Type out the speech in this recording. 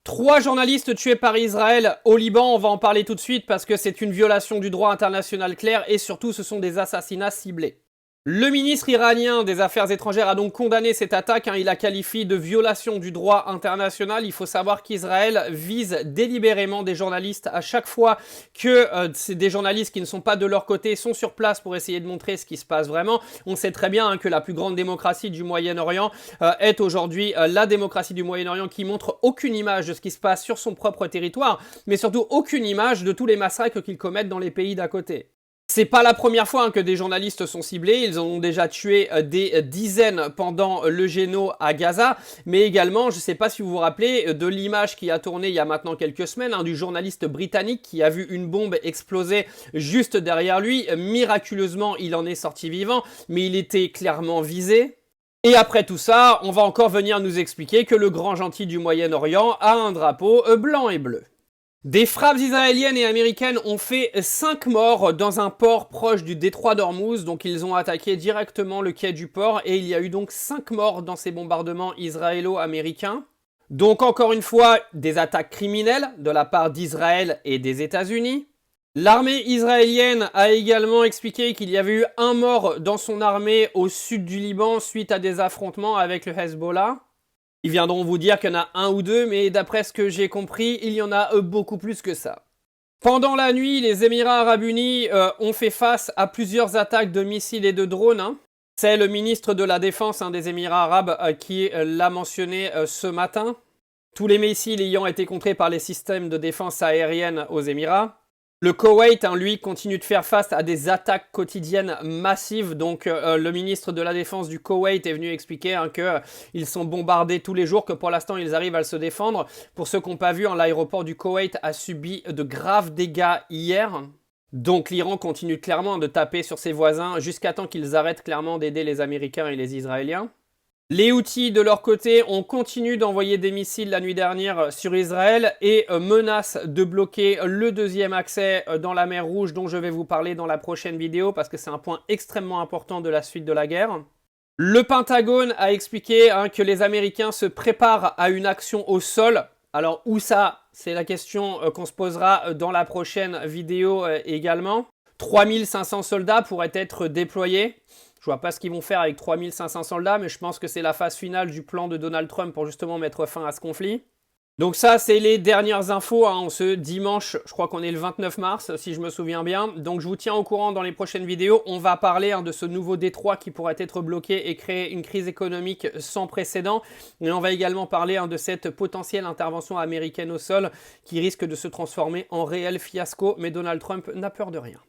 3 journalistes tués par Israël au Liban, on va en parler tout de suite parce que c'est une violation du droit international clair et surtout ce sont des assassinats ciblés. Le ministre iranien des Affaires étrangères a donc condamné cette attaque, il la qualifie de violation du droit international. Il faut savoir qu'Israël vise délibérément des journalistes à chaque fois que c'est des journalistes qui ne sont pas de leur côté sont sur place pour essayer de montrer ce qui se passe vraiment. On sait très bien que la plus grande démocratie du Moyen-Orient est aujourd'hui la démocratie du Moyen-Orient qui montre aucune image de ce qui se passe sur son propre territoire, mais surtout aucune image de tous les massacres qu'ils commettent dans les pays d'à côté. C'est pas la première fois que des journalistes sont ciblés, ils en ont déjà tué des dizaines pendant le Géno à Gaza, mais également, je sais pas si vous vous rappelez, de l'image qui a tourné il y a maintenant quelques semaines, du journaliste britannique qui a vu une bombe exploser juste derrière lui. Miraculeusement, il en est sorti vivant, mais il était clairement visé. Et après tout ça, on va encore venir nous expliquer que le grand gentil du Moyen-Orient a un drapeau blanc et bleu. Des frappes israéliennes et américaines ont fait 5 morts dans un port proche du détroit d'Ormuz, donc ils ont attaqué directement le quai du port et il y a eu donc 5 morts dans ces bombardements israélo-américains. Donc encore une fois, des attaques criminelles de la part d'Israël et des États-Unis. L'armée israélienne a également expliqué qu'il y avait eu un mort dans son armée au sud du Liban suite à des affrontements avec le Hezbollah. Ils viendront vous dire qu'il y en a un ou deux, mais d'après ce que j'ai compris, il y en a beaucoup plus que ça. Pendant la nuit, les Émirats Arabes Unis ont fait face à plusieurs attaques de missiles et de drones. C'est le ministre de la Défense des Émirats Arabes qui l'a mentionné ce matin. Tous les missiles ayant été contrés par les systèmes de défense aérienne aux Émirats. Le Koweït, lui, continue de faire face à des attaques quotidiennes massives. Donc, le ministre de la Défense du Koweït est venu expliquer qu'ils sont bombardés tous les jours, que pour l'instant, ils arrivent à se défendre. Pour ceux qui n'ont pas vu, l'aéroport du Koweït a subi de graves dégâts hier. Donc, l'Iran continue clairement de taper sur ses voisins jusqu'à temps qu'ils arrêtent clairement d'aider les Américains et les Israéliens. Les Houthis, de leur côté, ont continué d'envoyer des missiles la nuit dernière sur Israël et menacent de bloquer le deuxième accès dans la mer Rouge dont je vais vous parler dans la prochaine vidéo parce que c'est un point extrêmement important de la suite de la guerre. Le Pentagone a expliqué que les Américains se préparent à une action au sol. Alors où ça? C'est la question qu'on se posera dans la prochaine vidéo également. 3500 soldats pourraient être déployés. Je vois pas ce qu'ils vont faire avec 3500 soldats, mais je pense que c'est la phase finale du plan de Donald Trump pour justement mettre fin à ce conflit. Donc ça, c'est les dernières infos en ce dimanche, je crois qu'on est le 29 mars, si je me souviens bien. Donc je vous tiens au courant dans les prochaines vidéos. On va parler de ce nouveau détroit qui pourrait être bloqué et créer une crise économique sans précédent. Et on va également parler de cette potentielle intervention américaine au sol qui risque de se transformer en réel fiasco. Mais Donald Trump n'a peur de rien.